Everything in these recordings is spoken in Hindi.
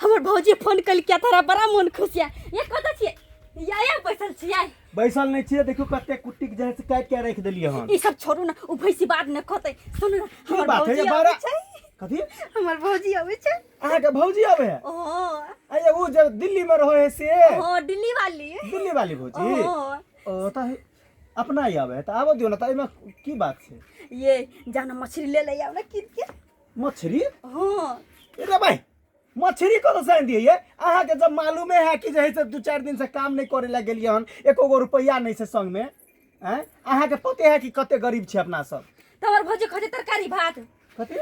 हमर भौजी फोन कल किया तारा बड़ा मन खुश है ये कत छिए या बैसल छिए बैसल नहीं छिए देखो कते कुट्टी के जैसे काट के रख देलिए हन ई सब छोड़ू ना उ भैंसी बात न कहते सुनू ना की बात है ये बारा कथी हमर भौजी आवे छै अहाँ के भौजी आवे है ओ अरे वो जब दिल्ली में रहो है से ओ दिल्ली वाली भौजी ओ त अपना ही आवे त आबो दियो ना त एमे की बात छै ये जाना मछली ले ले आओ ना कीन के मछली हां अरे भाई मछली को तो सान दिए अहाँ के जब मालूम है कि जैसे 2-4 दिन से काम नहीं करे ला गेलिए हन एको गो रुपया नहीं से संग में हैं अहाँ के पते है कि कते गरीब छै अपना सब तोर भौजी खते तरकारी भात कथी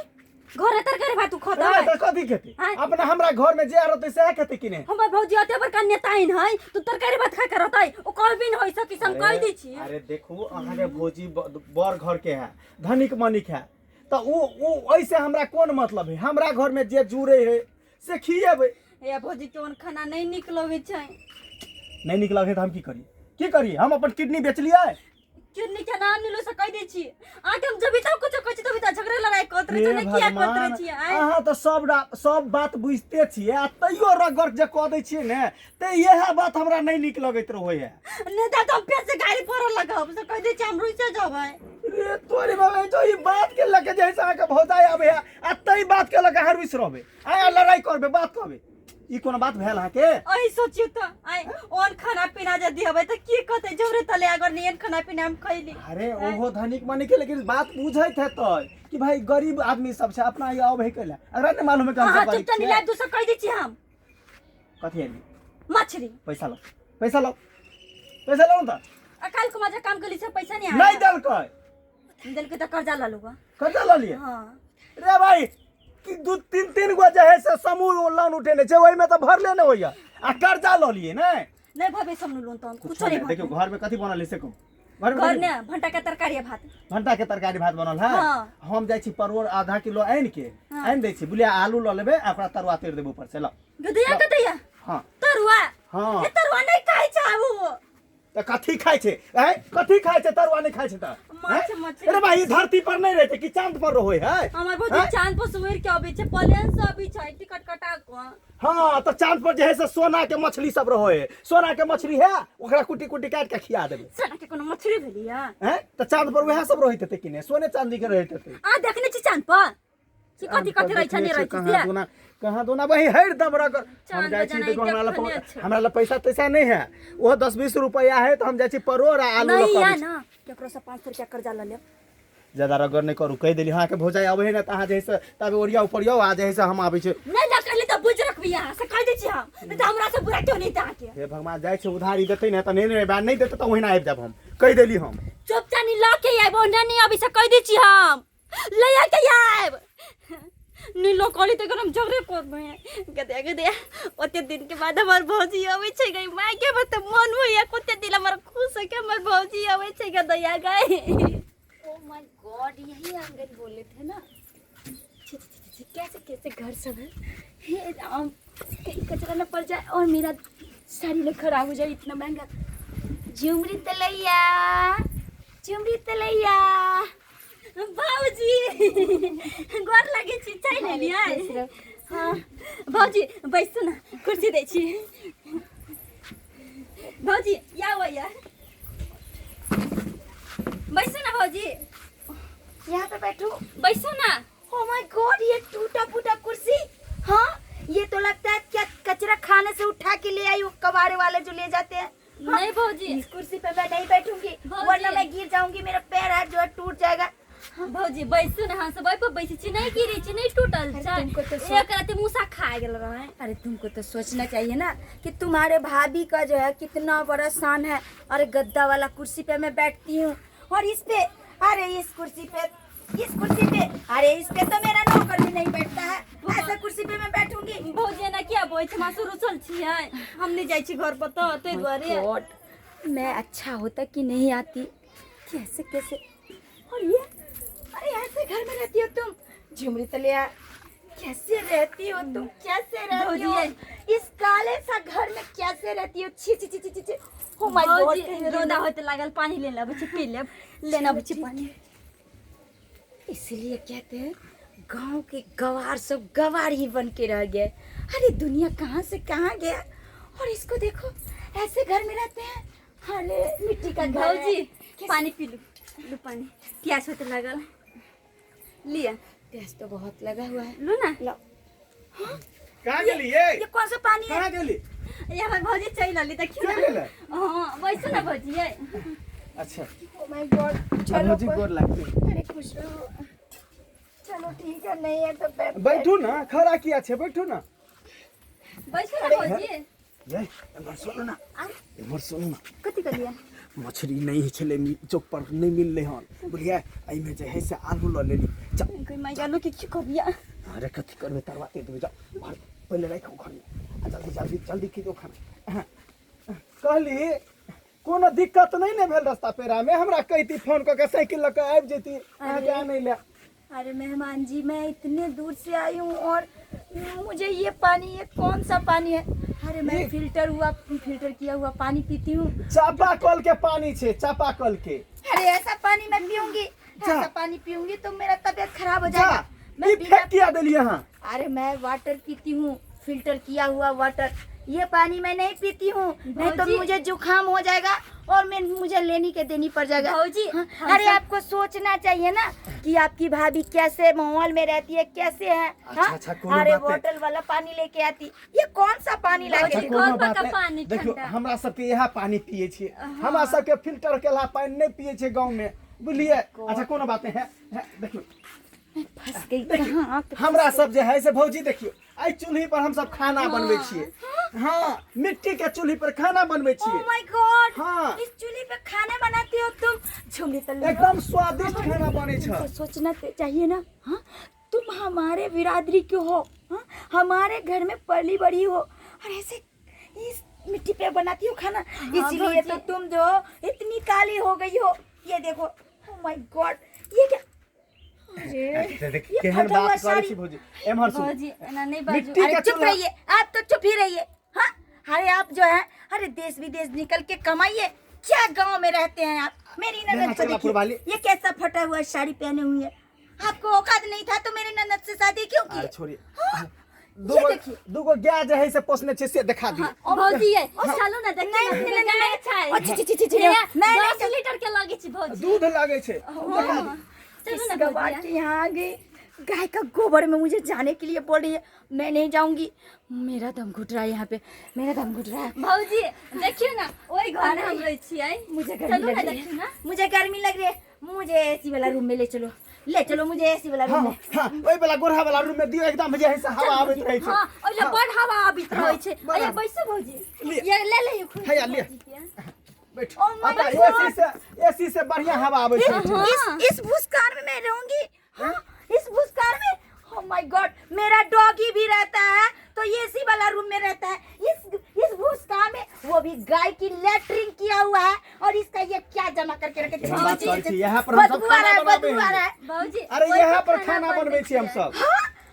घर तरकारी भात खाता है त कथी खेते अपना हमरा घर में जे रहते से खेते कि नहीं हमर भौजी अते बड़का नेताइन है तू तरकारी भात खा के रहतै ओ कोई भी होई सकी हम कह दै छी अरे देखो अहाँ के भौजी बड़ घर के है धनिक मनिक है त वो ऐसे हमरा कौन मतलब है हमरा घर में जे जुड़े है से खिएबे या भौजी कोन खाना नहीं निक लगे छै नहीं निक लगे त हम की करिए हम अपन किडनी बेच लिया किडनी के नाम निलो से कह दै छी आके हम जब तक कुछ कहै छी तब झगड़ा लड़ाई करत रहे त किया करत रहे छी अहाँ त सब बात बुझते छी आ तैयो रगड़ जे कह दै छी ने त यह बात हमरा नहीं निक लगैत रहे है ने त हम पे से गाड़ी पर लगाब से कह दै छी हम रुइसे जबै रे तोरे बाबा तो ई बात के लके जैसे आके भौजाई आबे आ तई बात के लके हर विस रहबे आ लड़ाई करबे बात करबे ई कोन बात भेल हा के ओही सोचियो त आई ओन खाना पीना जे दिहबै त की कहते जोरे तले अगर नियन खाना पीना हम खइली अरे ओहो धनिक मनी के लेकिन बात बुझैत है तो कि भाई गरीब आदमी सब से अपना ये आवे केला अगर न मालूम है कि हम गरीब छी हां दूसरा कह दै छी हम कथि है मछली पैसा लो त अकाल को मजा काम कली से पैसा नहीं दल के त कर्जा ला लूगा कर्जा ला लिए हां रे भाई कि 2-3 गो जे है से समूह लोन उठेने छै ओइ में त भर लेने होइया आ कर्जा ल लिए नहीं भाभी सब लोन तो कुछ नहीं देखियो घर में कथि बनल है से को घर ने भंटा के तरकारी भात बनल है हम जाय छी परवल आधा किलो आइन दै छी बुलिया आलू ल लेबे ओकरा तरुआ तेर देबो ऊपर से ल गदैया हां तरुआ ए तरुआ नहीं खाइ चाहू त कथी खाइ छै तरुआ नहीं खाइ छै त अरे भाई धरती पर नहीं रहते कि चांद पर रहोय है हमर बहुत चांद पर सुवेर के अबै छै प्लेन से अबै छै टिकट कटा को हां त चांद पर जे है से सोना के मछली सब रहोय सोना के मछली है ओकरा कुटी काट के खिया देबे सोना के कोनो मछली भेलिया हैं त चांद पर वह सब रहित ते कि नहीं सोने चांदी के रहित ते आ देखने छी चांद पर कि कथि रहै छै नहीं रहै छै कहां दोना वही हर दम रगर हम जाय छी देखो हमरा ल पैसा तैसा नहीं है वो 10-20 रुपया है तो हम जाय छी परोर आलू नहीं है ना केकरो से 500 रुपया कर्जा ल ले ज्यादा रगर नहीं करू कह देली हां के भौजाई आवे है ना त अहाँ जैसे तबे ओरिया ऊपरिया आ जाय से हम आबै छै नहीं ना कहली त बुझ रखबी यहां से कह दै छी हम नहीं त हमरा से बुरा क्यों नहीं ता के हे भगवान जाय छै उधारी देतै ना त नहीं बयान नहीं देतै त ओहिना आबि जाब हम कह देली हम चुपचानी ल के आइबो नहीं अभी से कह दै छी हम ले आ के आइब नीलो कॉली तो हम झगड़े करबे गदे ओते दिन के बाद हमर भौजी आवे छै गई माय के मत मन होया कोते दिल हमर खुश है के हमर भौजी आवे छै गदया गई ओ माय गॉड यही आंगन बोले थे ना कैसे घर सब है हे राम कहीं कचरा न पड़ जाए और मेरा साड़ी न खराब हो जाए इतना महंगा झुमरी तलैया भौजी गोर लगे छी चाय ले लिया हां भौजी बैसो ना कुर्सी दै छी भौजी या बैसो ना भौजी यहाँ पे बैठो बैसो ना ओ माय गॉड ये टूटा फूटा कुर्सी हाँ ये तो लगता है क्या कचरा खाने से उठा के ले आई वो कबाड़े वाले जो ले जाते हैं नहीं भौजी इस कुर्सी पे मैं नहीं बैठूंगी वरना मैं गिर जाऊंगी मेरा पैर हाथ जो है टूट जाएगा भौजी बैसो ना सब पर बैसी छी नहीं गिरी छी नहीं टूटल तुमको तो एक रात मूसा खा गेल रहा अरे तुमको तो सोचना चाहिए ना कि तुम्हारे भाभी का जो है कितना बड़ा शान है। अरे गद्दा वाला कुर्सी पे मैं बैठती हूँ और इस पे अरे इस कुर्सी पे अरे इस पे तो मेरा नौकर भी नहीं बैठता है ऐसा कुर्सी पे मैं बैठूंगी भौजी ना क्या बोय छ मासु रुसल छियै हम नहीं जाई छी घर पर तो ते द्वारे मैं अच्छा होता कि नहीं आती कैसे और ये अरे ऐसे घर में रहती हो तुम झुमरी तलिया कैसे रहती हो तुम कैसे रहती हो इस काले सा घर में कैसे रहती हो छी ओ माय गॉड रोना होते लागल पानी ले ले बच्चे पी ले लेना बच्चे पानी इसलिए कहते हैं गांव के गवार सब गवार ही बन के रह गए। अरे दुनिया कहाँ से कहाँ गया। और इसको देखो ऐसे घर में रहते हैं। अरे मिट्टी का घर है। भौजी पानी पी लो पानी, प्यास होते लगल। लिया प्यास तो बहुत लगा हुआ है। लो ना। लो। कहाँ गेली ये? ये कौन सा पानी है? कहाँ गेली? ये हमार भौजी चल आली देखियो क्या गेलै? हां वैसे ना भौजी है। अच्छा ओह माय गॉड। चलो भौजी गोर लगती। अरे खुश रहो। चलो ठीक है, नहीं है तो बैठू ना, खड़ा किया छे, बैठू ना। वैसे ना भौजी ये एमहर सुनो ना, एमहर सुनो ना। कथि कर लिया? मछली नहीं छले, चौक पर नहीं मिलले हन, बुझिया एहि में जे है से आलू ल लेली। चल कोई माय आलू के की कर लिया? अरे कथी करबे तरवाते तू जा, पहले राखो घर में। जल्दी जल्दी जल्दी खींचो खाना। कहली कोनो दिक्कत नहीं ने भेल रास्ता पेरा में, हमरा कहती फोन क के साइकिल ल के आबि जेती, अहाँ के नहीं ले। अरे मेहमान जी, मैं इतने दूर से आई हूँ और मुझे ये पानी, ये कौन सा पानी है? अरे मैं फिल्टर किया हुआ पानी पीती हूँ। चापाकल के पानी छे, चापाकल के। अरे ऐसा पानी मैं पीऊंगी, ऐसा पानी पीऊंगी तो मेरा तबीयत खराब हो जा जाएगा। मैं फेंक किया देली यहाँ। अरे मैं वाटर पीती हूँ, फिल्टर किया हुआ वाटर। ये पानी मैं नहीं पीती हूँ, नहीं तो भौजी। मुझे जुकाम हो जाएगा और मुझे लेनी के देनी पड़ जाएगा। भौजी, हाँ, हम अरे सब- आपको सोचना चाहिए ना कि आपकी भाभी कैसे माहौल में रहती है, कैसे है। हाँ? अच्छा, कोनो अरे बात नहीं। बोतल वाला पानी लेके आती, ये कौन सा पानी भौजी, लाके अच्छा दी? कोनो कोनो बात का नहीं। पानी देखियो ठंडा। हमरा सबके यह पानी पिए छिए, हमरा सबके फिल्टर केला पानी नहीं पिए छिए गांव में, बुझलिए। अच्छा कोनो बात नहीं है। देखियो फंस गई कहाँ पे? हमरा सब जे है से भौजी देखियो, आई चूल्ही पर हम सब खाना बनबै छिए। हाँ, मिट्टी के चूल्ही पर खाना बनबै ओह छिए। माय गॉड, हाँ। इस चूल्हे पे खाना बनाती हो तुम? झूले तले एकदम स्वादिष्ट खाना बने छ। तुमको सोचना चाहिए ना। हाँ, तुम हमारे बिरादरी के हो। हाँ, हमारे घर में पली बड़ी हो और ऐसे इस मिट्टी पे बनाती हो खाना, इसीलिए तो तुम जो इतनी काली हो गई हो। ये देखो, ओह माय गॉड, ये क्या? अरे देख ये केहन फटा हुआ बात करे साड़ी। छी भौजी। एमहर सुन, भौजी ना नहीं बाजू। मिट्टी अरे का चुप चूल्हा। रहिए, आप तो चुप ही रहिए। हाँ, अरे आप जो है, अरे देश विदेश निकल के कमाइए, क्या गांव में रहते हैं आप? मेरी ननद को चला देखिए, पुरवाली। ये कैसा फटा हुआ साड़ी पहने हुई है। आपको औकात नहीं था तो मेरी ननद से शादी क्यों अरे की? छोड़िए। हाँ, दूगो देखिए। दूगो गाय जे है से पोसने छे से दिखा दी। हाँ, भौजी है चलो ना देख नहीं, नहीं, नहीं, नहीं। छै अच्छी, अच्छी, अच्छी, ये मैं 10 नहीं- लीटर के लगे छी भौजी। दूध लागे छे, दिखा दी। चलो ना इस गवार भौजी। की यहाँ आ गई, गाय का गोबर में मुझे जाने के लिए बोल रही है। मैं नहीं जाऊंगी, मेरा दम घुट रहा है यहाँ पे, मेरा दम घुट रहा है। भौजी देखियो ना, ओई घर में हम रह छियै। मुझे चलो गर्मी ना लग रही देखियो ना। है, मुझे गर्मी लग रही है। मुझे एसी वाला रूम में ले चलो, ले चलो मुझे एसी वाला हाँ रूम में। हाँ, ओइ वाला गोरहा वाला रूम में दियो, एकदम जे है से हवा आबैत रहे छे। हां ओले बड़ हवा आबित रहै छै। बड़ अरे हवा। बैसो भौजी, लिअ। ये ले ये खुद हैया, लिअ। बैठ। Oh my आता God! एसी से बढ़िया हवा आबै छे। इस भूस्कार में मैं रहूंगी। हाँ, इस भूस्कार में। ओह माय गॉड, मेरा डॉगी भी रहता है तो ये एसी वाला रूम में रहता है। इस भूस्कार में, वो भी गाय की लेटरिन किया हुआ है और इसका ये क्या जमा करके रखे? क्या बात करै छी? यहाँ पर हम सब बदबू आ रहा खाना है, बनाबे बदबू आ रहा हैं। है। भौजी अरे ओई यहाँ पे पर खाना बनबै छी हम सब,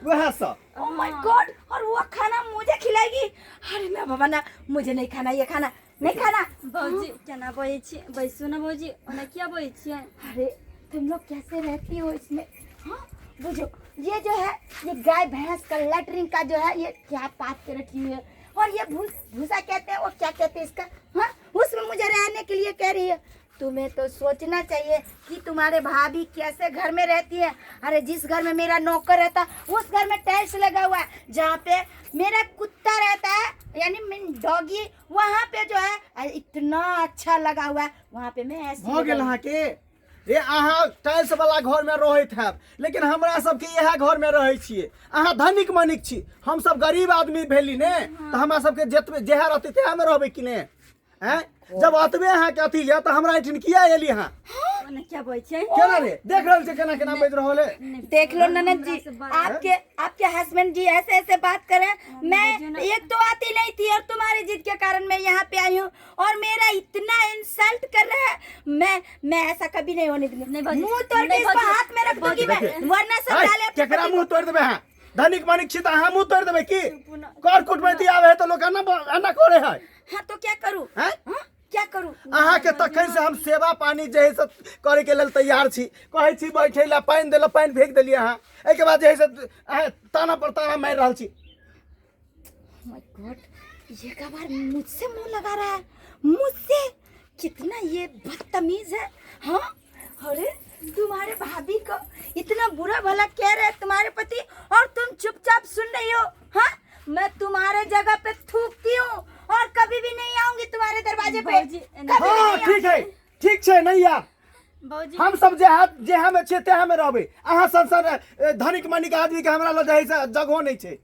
वह सब। ओह माय गॉड, और वो खाना मुझे खिलाएगी? अरे ना बाबा ना, मुझे नहीं खाना, ये खाना नहीं खाना। भौजी केना बोलै छी? बैसो ना भौजी, ओना किया बोलै छियै? अरे तुम लोग कैसे रहती हो इसमें? हाँ, बुझो, ये जो है, ये गाय भैंस का लेटरिन का जो है, ये क्या पात के रखी हुई है। और ये भूसा कहते हैं, वो क्या कहते हैं इसका? हाँ, उसमें मुझे रहने के लिए कह रही है। तुम्हें तो सोचना चाहिए कि तुम्हारे भाभी कैसे घर में रहती है। अरे जिस घर में मेरा नौकर रहता, उस घर में टाइल्स लगा हुआ है। जहाँ पे मेरा कुत्ता रहता है, यानी डॉगी, वहाँ पे जो है इतना अच्छा लगा हुआ है। वहाँ पे मैं ऐसी भ गेल अहाँ के रे, अहाँ टाइल्स वाला घर में रहैत हैब, लेकिन हमरा सबके इएह घर में रहै छियै। अहाँ धनिक मनिक छी, हम सब गरीब आदमी भेली ने, तो हमरा सबके जतबे जेहा रहतै तेहा में रहबै कि ने? हैं? जब अतबे अहाँ के अथी है तो हमरा एठिन किया एली अहाँ? ओना क्या बोलै छियै? केना रे देख रहल छै केना केना बज रहल है? देख लो ननद जी, आपके हस्बैंड जी ऐसे ऐसे बात कर रहे हैं। मैं एक तो आती नहीं थी और तुम्हारी जिद के कारण मैं यहाँ पे आई हूँ और मेरा इतना इंसल्ट कर रहा है। मैं ऐसा कभी नहीं होने दूंगी। नहीं भौजी, मुंह तोड़ के नहीं इसको भौजी, हाथ में रख दूंगी मैं, देखिए। वरना सब डाले अपने केकरा पति मुंह को। तोड़ देबै अहाँ? धनिक मनिक छी त अहाँ मुंह तोड़ देबै की? कर कुटमैती आवे है तो लोग अन्ना करे है। हाँ तो क्या करूँ? हैं? हाँ? क्या क्या करूं? अहाँ के तखन से हम सेवा पानी जे है से करे के लेल तैयार छी, कहै छी बैठे ला, पानी देला, पानी फेंक देलिए अहाँ, एहि के बाद जे है से अहाँ ताना पर ताना मार रहल छी। माय गॉड, ये गवार मुझसे मुंह लगा रहा है, मुझसे। कितना ये बदतमीज है। हाँ, अरे तुम्हारे भाभी को इतना बुरा भला कह रहे तुम्हारे पति और तुम चुपचाप सुन रही हो। हाँ, मैं तुम्हारे जगह पे थूकती हूँ और कभी भी नहीं आऊंगी तुम्हारे दरवाजे पे। हाँ ठीक है, ठीक है नैया, हम सब जेहा में छे तेहा में रहबे। अहाँ संसार धनिक मनिक आदमी के हमरा लग जाय से जगह नहीं छे।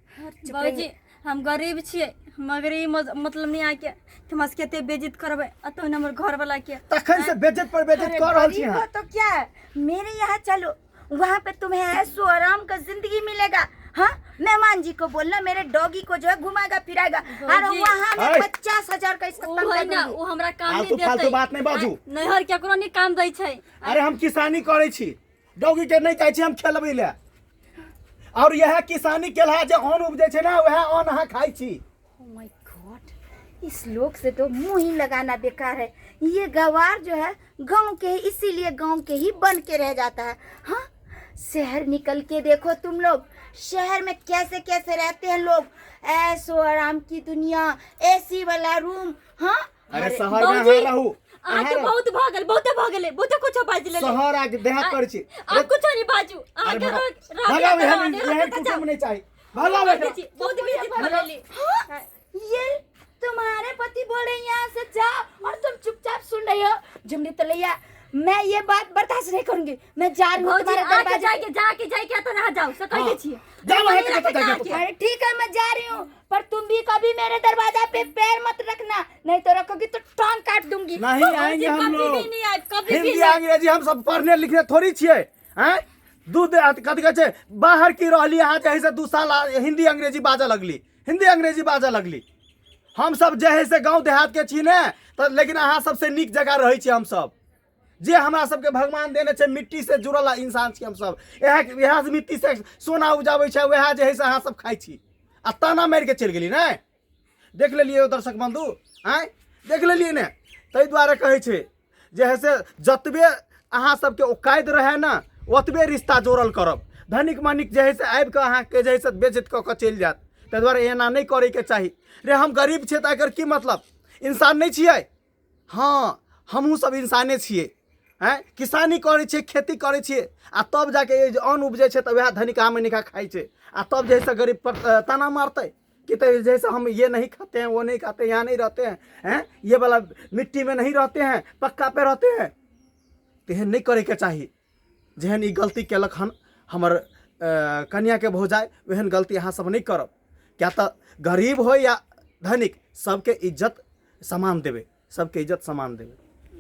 बाबूजी हम गरीब छिए, मगर ई मतलब नहीं आके तुम केते बेइज्जत करबे अतो हमर घर वाला के तखन से बेइज्जत पर बेइज्जत कर रहल छी। अरे तो क्या है, मेरे यहाँ चलो, वहाँ पे तुम्हें ऐशो आराम का जिंदगी मिलेगा। हाँ, मेहमान जी को बोलना मेरे डॉगी को जो है घुमाएगा फिराएगा, और वहाँ मैं 50,000 का इसका तनख्वाह दूंगी। वो हमरा काम नहीं देतै। फालतू बात नहीं बाजू। नहर केकरो नहीं काम दै छै। अरे हम किसानी करे छी, डॉगी के नहीं कहै छी हम खेलबै ले, और यह किसानी केलहा जे अन्न उपजे छै ना, वह अन्न अहाँ खाइ छी। Oh my God, इस लोग से तो मुंह ही लगाना बेकार है। ये गवार जो है गांव के ही, इसीलिए गांव के ही बन के रह जाता है। हाँ, शहर निकल के देखो तुम लोग, शहर में कैसे कैसे रहते हैं लोग, ऐशो आराम की दुनिया, एसी वाला रूम। हाँ, अरे शहर में अहाँ रहू, आके बहुत भागल, बहुत कुछ बाज ले। शहर आके देहात कर छी, आ कुछ नहीं बाजू, आके भगाओ, यह कुछ नहीं चाहिए, भगाओ बेटा। बहुत बेइज्जत करली। हाँ, ये तुम्हारे पति बोल रहे हैं यहाँ से जाओ और तुम चुपचाप सुन रही हो। जुमनी तलैया, मैं ये बात बर्दाश्त नहीं करूंगी, मैं जा रही हूँ तुम्हारे दरवाजे। जाके तो ना जाओ, सकल के छिए। अरे ठीक है, मैं जा रही हूँ, पर तुम भी कभी मेरे दरवाजा पे पैर मत रखना, नहीं तो रखोगी तो टांग काट दूंगी। नहीं आएंगे हम लोग, कभी भी हिंदी अंग्रेजी हम सब पढ़ने लिखने थोड़ी छिए। हैं, दूध कथी कहै छै, बाहर की रहली अहाँ जे है से 2 साल हिंदी अंग्रेजी बाजऽ लगली, हिंदी अंग्रेजी बाजऽ लगली। हम सब जे है से गाँव देहात के छी ने, तो लेकिन अहाँ सबसे नीक जगह रहै छी हम सब, जे हमरा सबके भगवान देने छै, मिट्टी से जुड़ल इंसान छी हम सब। इएह मिट्टी से सोना उपजाबै छै, वएह जे है से अहाँ सब खाइ छी, आ ताना मारि के चलि गेली ने। देख लेलिए दर्शक बंधु, आँय देख लेलिए ने, ताहि दुआरे कहै छै जे है से जतबे अहाँ सबके औकात रहे ना, ओतबे रिश्ता जोड़ल करब। धनिक मनिक जे है से आबि कऽ अहाँके जे है से बेइज्जत कऽ के चलि जायत, ताहि दुआरे एना नहीं करे के चाही। रे हम गरीब छियै तऽ एकर की मतलब, इंसान नहीं छियै? हाँ, हमहूँ सब इंसाने छियै। हैं, किसानी करे छियै, खेती करे छियै, आ तब जाके ये अन्न उपजे छै, तऽ वएह धनिक मनिका खाइ छै, आ तब जैसे गरीब पर ताना मारते कि तो जैसे हम ये नहीं खाते हैं, वो नहीं खाते, यहाँ नहीं रहते हैं, ये वाला मिट्टी में नहीं रहते हैं, पक्का पे रहते हैं। तेहन नहीं करे के चाहिए। जेहन ई गलती केलक हन हमर कन्या के भौजाई, वहन गलती अहाँ सब नहीं करब। क्या तो गरीब हो या धनिक, सबके इज्जत समान देवे, सबके इज्जत समान देवे।